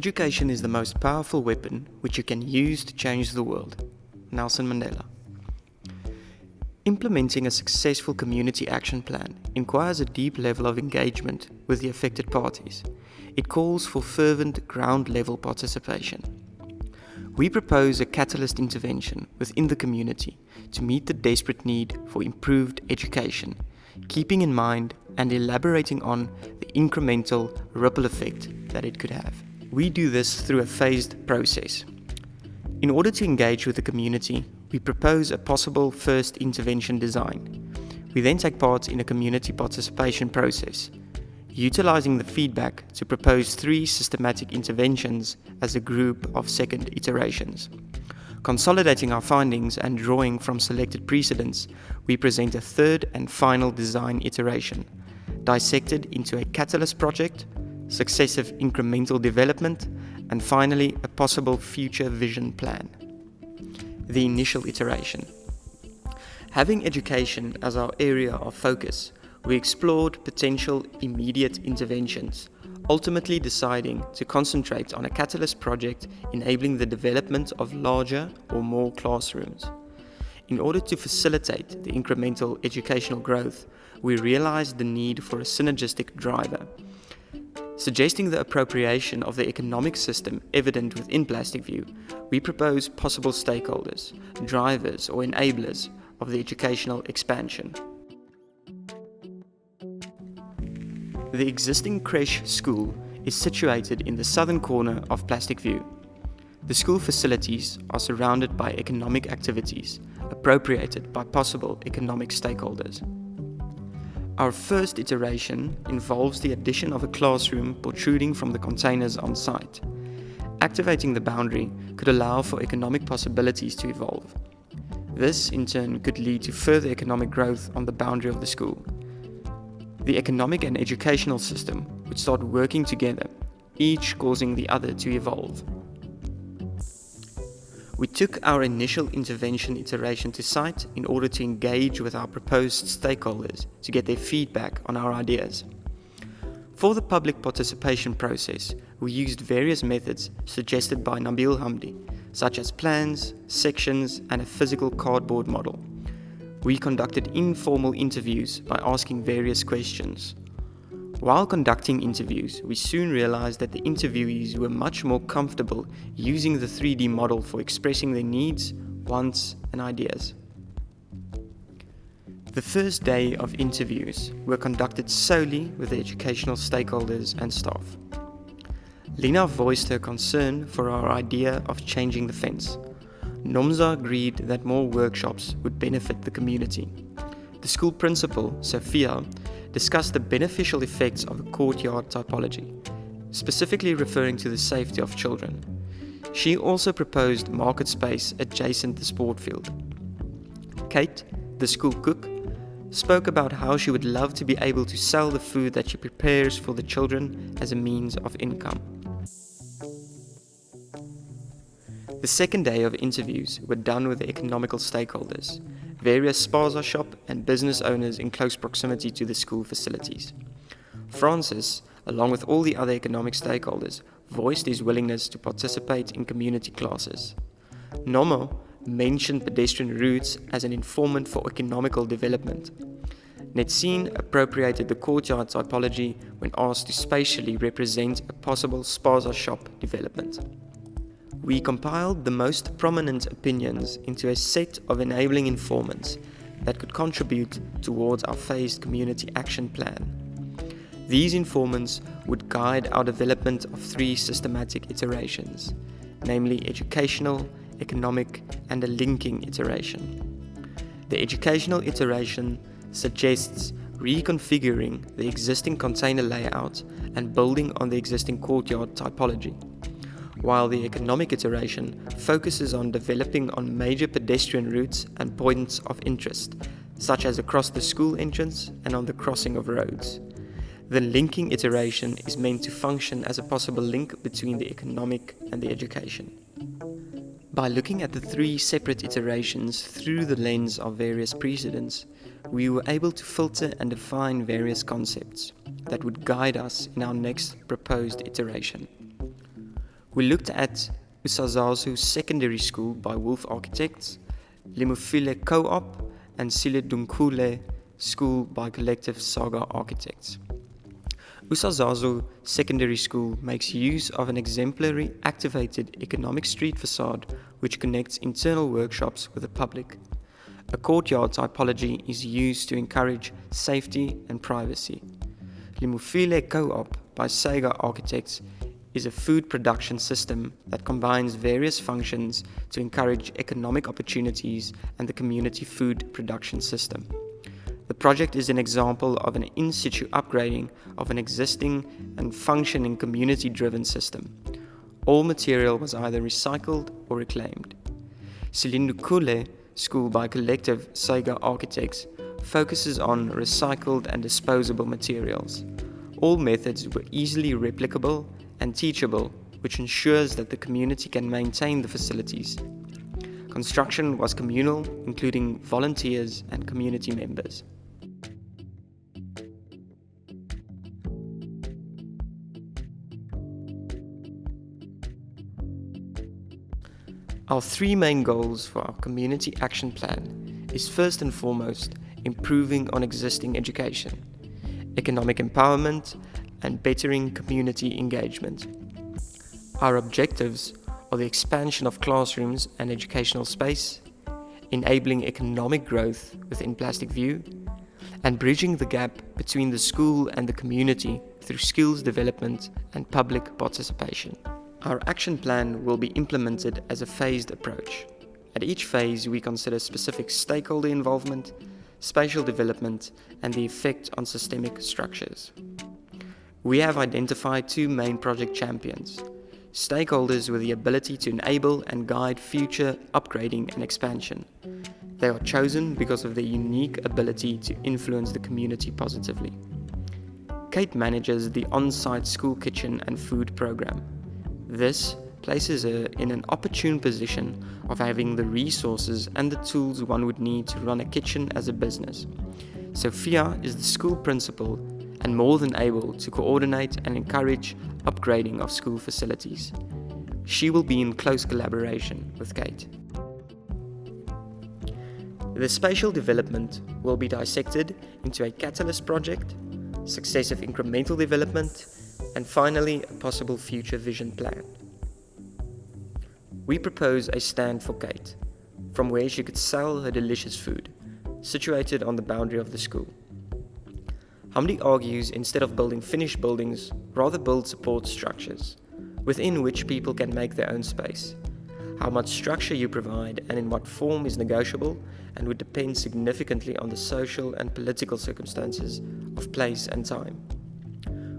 Education is the most powerful weapon which you can use to change the world. Nelson Mandela. Implementing a successful community action plan requires a deep level of engagement with the affected parties. It calls for fervent ground-level participation. We propose a catalyst intervention within the community to meet the desperate need for improved education, keeping in mind and elaborating on the incremental ripple effect that it could have. We do this through a phased process. In order to engage with the community, we propose a possible first intervention design. We then take part in a community participation process, utilizing the feedback to propose 3 systematic interventions as a group of second iterations. Consolidating our findings and drawing from selected precedents, we present a third and final design iteration, dissected into a catalyst project, successive incremental development, and finally a possible future vision plan. The initial iteration. Having education as our area of focus, we explored potential immediate interventions, ultimately deciding to concentrate on a catalyst project enabling the development of larger or more classrooms. In order to facilitate the incremental educational growth, we realized the need for a synergistic driver. Suggesting the appropriation of the economic system evident within Plastic View, we propose possible stakeholders, drivers or enablers of the educational expansion. The existing creche school is situated in the southern corner of Plastic View. The school facilities are surrounded by economic activities, appropriated by possible economic stakeholders. Our first iteration involves the addition of a classroom protruding from the containers on site. Activating the boundary could allow for economic possibilities to evolve. This, in turn, could lead to further economic growth on the boundary of the school. The economic and educational system would start working together, each causing the other to evolve. We took our initial intervention iteration to site in order to engage with our proposed stakeholders to get their feedback on our ideas. For the public participation process, we used various methods suggested by Nabil Hamdi, such as plans, sections, and a physical cardboard model. We conducted informal interviews by asking various questions. While conducting interviews, we soon realized that the interviewees were much more comfortable using the 3D model for expressing their needs, wants, and ideas. The first day of interviews were conducted solely with the educational stakeholders and staff. Lina voiced her concern for our idea of changing the fence. Nomza agreed that more workshops would benefit the community. The school principal, Sophia, discussed the beneficial effects of a courtyard typology, specifically referring to the safety of children. She also proposed market space adjacent the sport field. Kate, the school cook, spoke about how she would love to be able to sell the food that she prepares for the children as a means of income. The second day of interviews were done with the economical stakeholders, various spaza shop and business owners in close proximity to the school facilities. Francis, along with all the other economic stakeholders, voiced his willingness to participate in community classes. Nomo mentioned pedestrian routes as an informant for economical development. Netsine appropriated the courtyard typology when asked to spatially represent a possible spaza shop development. We compiled the most prominent opinions into a set of enabling informants that could contribute towards our phased community action plan. These informants would guide our development of 3 systematic iterations, namely educational, economic, and a linking iteration. The educational iteration suggests reconfiguring the existing container layout and building on the existing courtyard typology, while the economic iteration focuses on developing on major pedestrian routes and points of interest, such as across the school entrance and on the crossing of roads. The linking iteration is meant to function as a possible link between the economic and the education. By looking at the 3 separate iterations through the lens of various precedents, we were able to filter and define various concepts that would guide us in our next proposed iteration. We looked at Usazazu Secondary School by Wolf Architects, Limufile Co-op, and Siledunkule School by Collective Saga Architects. Usazazu Secondary School makes use of an exemplary activated economic street facade which connects internal workshops with the public. A courtyard typology is used to encourage safety and privacy. Limufile Co-op by Saga Architects is a food production system that combines various functions to encourage economic opportunities and the community food production system. The project is an example of an in-situ upgrading of an existing and functioning community-driven system. All material was either recycled or reclaimed. Silindukule School by Collective Saga Architects focuses on recycled and disposable materials. All methods were easily replicable and teachable, which ensures that the community can maintain the facilities. Construction was communal, including volunteers and community members. Our three main goals for our community action plan is first and foremost improving on existing education, economic empowerment, and bettering community engagement. Our objectives are the expansion of classrooms and educational space, enabling economic growth within Plastic View, and bridging the gap between the school and the community through skills development and public participation. Our action plan will be implemented as a phased approach. At each phase, we consider specific stakeholder involvement, spatial development, and the effect on systemic structures. We have identified two main project champions, stakeholders with the ability to enable and guide future upgrading and expansion. They are chosen because of their unique ability to influence the community positively. Kate manages the on-site school kitchen and food program. This places her in an opportune position of having the resources and the tools one would need to run a kitchen as a business. Sophia is the school principal and more than able to coordinate and encourage upgrading of school facilities. She will be in close collaboration with Kate. The spatial development will be dissected into a catalyst project, successive incremental development, and finally a possible future vision plan. We propose a stand for Kate, from where she could sell her delicious food, situated on the boundary of the school. Hamdi argues instead of building finished buildings, rather build support structures, within which people can make their own space. How much structure you provide and in what form is negotiable and would depend significantly on the social and political circumstances of place and time.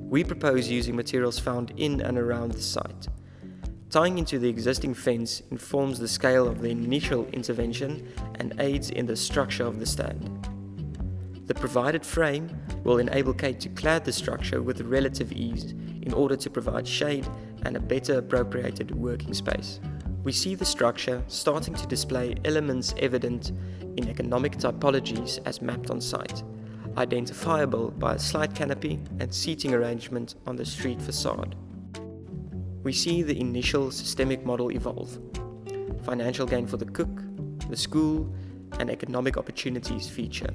We propose using materials found in and around the site. Tying into the existing fence informs the scale of the initial intervention and aids in the structure of the stand. The provided frame will enable Kate to clad the structure with relative ease in order to provide shade and a better appropriated working space. We see the structure starting to display elements evident in economic typologies as mapped on site, identifiable by a slight canopy and seating arrangement on the street facade. We see the initial systemic model evolve. Financial gain for the cook, the school, and economic opportunities feature.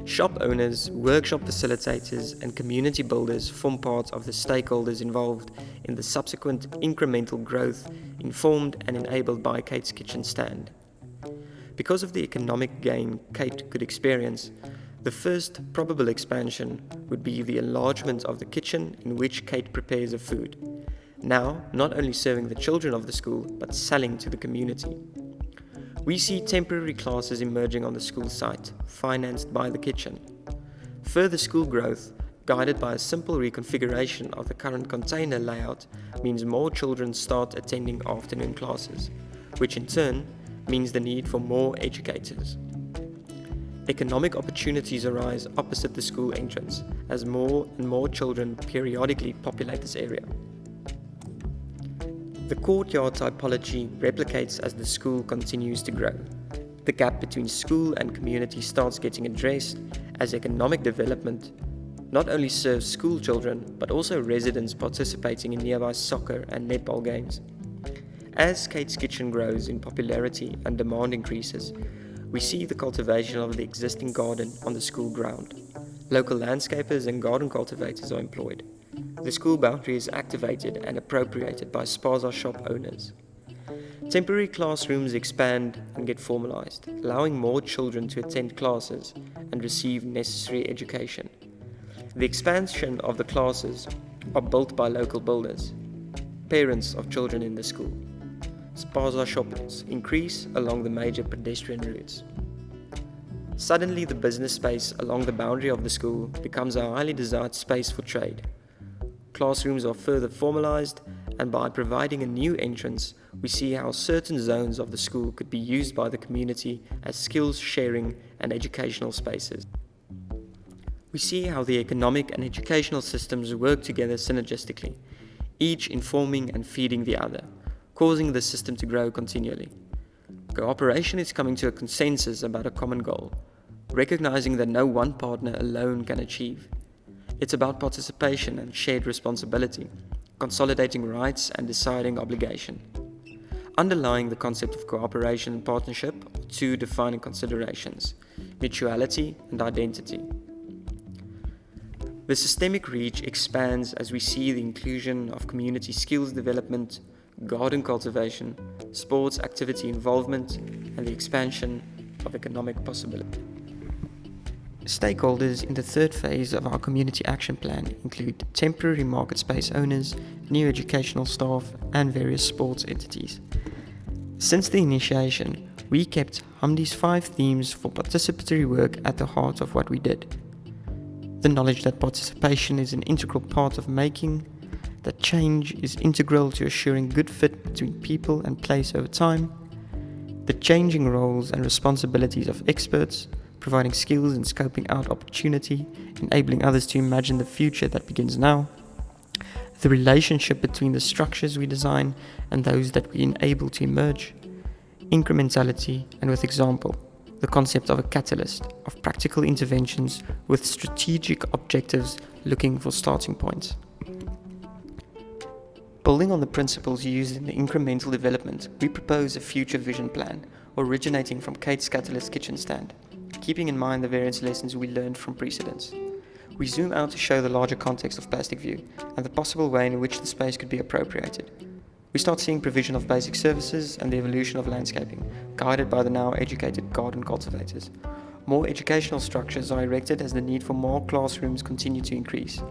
Shop owners, workshop facilitators, and community builders form part of the stakeholders involved in the subsequent incremental growth informed and enabled by Kate's kitchen stand. Because of the economic gain Kate could experience, the first probable expansion would be the enlargement of the kitchen in which Kate prepares her food, now not only serving the children of the school, but selling to the community. We see temporary classes emerging on the school site, financed by the kitchen. Further school growth, guided by a simple reconfiguration of the current container layout, means more children start attending afternoon classes, which in turn means the need for more educators. Economic opportunities arise opposite the school entrance as more and more children periodically populate this area. The courtyard typology replicates as the school continues to grow. The gap between school and community starts getting addressed as economic development not only serves school children but also residents participating in nearby soccer and netball games. As Kate's Kitchen grows in popularity and demand increases, we see the cultivation of the existing garden on the school ground. Local landscapers and garden cultivators are employed. The school boundary is activated and appropriated by spaza shop owners. Temporary classrooms expand and get formalized, allowing more children to attend classes and receive necessary education. The expansion of the classes are built by local builders, parents of children in the school. Spaza shops increase along the major pedestrian routes. Suddenly, the business space along the boundary of the school becomes a highly desired space for trade. Classrooms are further formalized, and by providing a new entrance, we see how certain zones of the school could be used by the community as skills sharing and educational spaces. We see how the economic and educational systems work together synergistically, each informing and feeding the other, causing the system to grow continually. Cooperation is coming to a consensus about a common goal, recognizing that no one partner alone can achieve. It's about participation and shared responsibility, consolidating rights and deciding obligation. Underlying the concept of cooperation and partnership are two defining considerations: mutuality and identity. The systemic reach expands as we see the inclusion of community skills development, garden cultivation, sports activity involvement, and the expansion of economic possibility. Stakeholders in the third phase of our community action plan include temporary market space owners, new educational staff, and various sports entities. Since the initiation, we kept Hamdi's 5 themes for participatory work at the heart of what we did. The knowledge that participation is an integral part of making, that change is integral to assuring good fit between people and place over time, the changing roles and responsibilities of experts, providing skills and scoping out opportunity, enabling others to imagine the future that begins now, the relationship between the structures we design and those that we enable to emerge, incrementality, and with example, the concept of a catalyst, of practical interventions with strategic objectives looking for starting points. Building on the principles used in the incremental development, we propose a future vision plan originating from Kate's Catalyst kitchen stand, keeping in mind the various lessons we learned from precedents. We zoom out to show the larger context of Plastic View and the possible way in which the space could be appropriated. We start seeing provision of basic services and the evolution of landscaping, guided by the now educated garden cultivators. More educational structures are erected as the need for more classrooms continue to increase.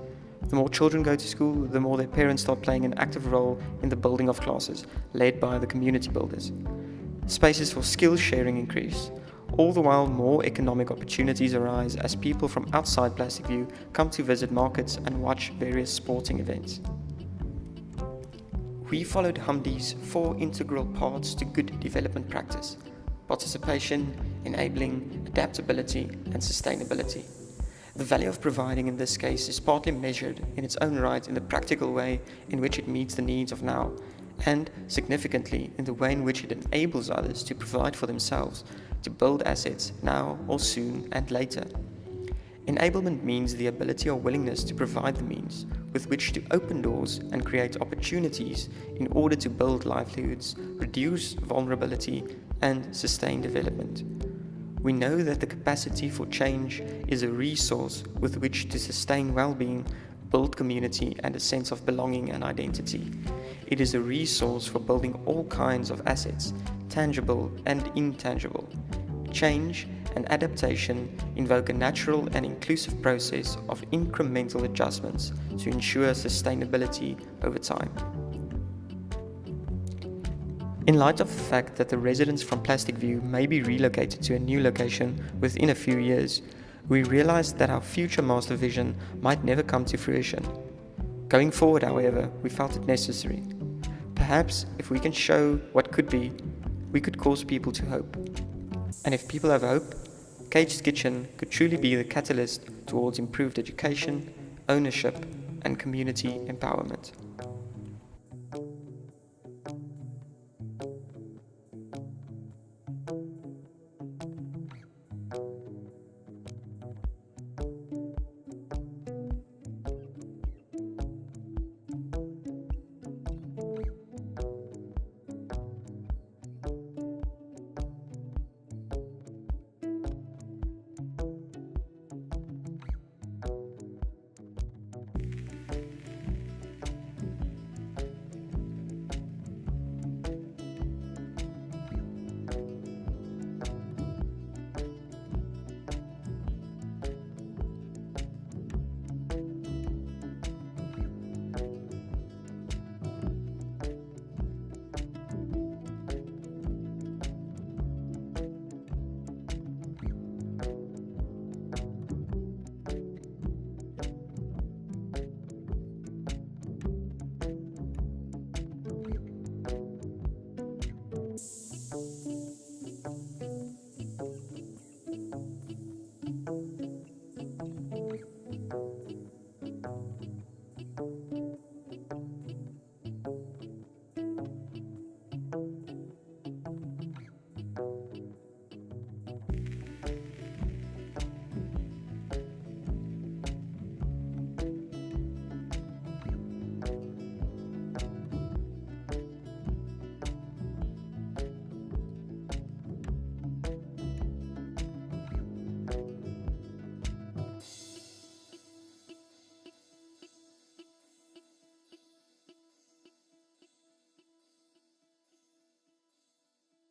The more children go to school, the more their parents start playing an active role in the building of classes, led by the community builders. Spaces for skills sharing increase. All the while, more economic opportunities arise as people from outside Plastic View come to visit markets and watch various sporting events. We followed Hamdi's 4 integral parts to good development practice: participation, enabling, adaptability, and sustainability. The value of providing in this case is partly measured in its own right in the practical way in which it meets the needs of now, and significantly in the way in which it enables others to provide for themselves, to build assets now or soon and later. Enablement means the ability or willingness to provide the means with which to open doors and create opportunities in order to build livelihoods, reduce vulnerability, and sustain development. We know that the capacity for change is a resource with which to sustain well-being, build community and a sense of belonging and identity. It is a resource for building all kinds of assets, tangible and intangible. Change and adaptation invoke a natural and inclusive process of incremental adjustments to ensure sustainability over time. In light of the fact that the residents from Plastic View may be relocated to a new location within a few years, we realized that our future master vision might never come to fruition. Going forward, however, we felt it necessary. Perhaps if we can show what could be, we could cause people to hope. And if people have hope, Kate's Kitchen could truly be the catalyst towards improved education, ownership, and community empowerment.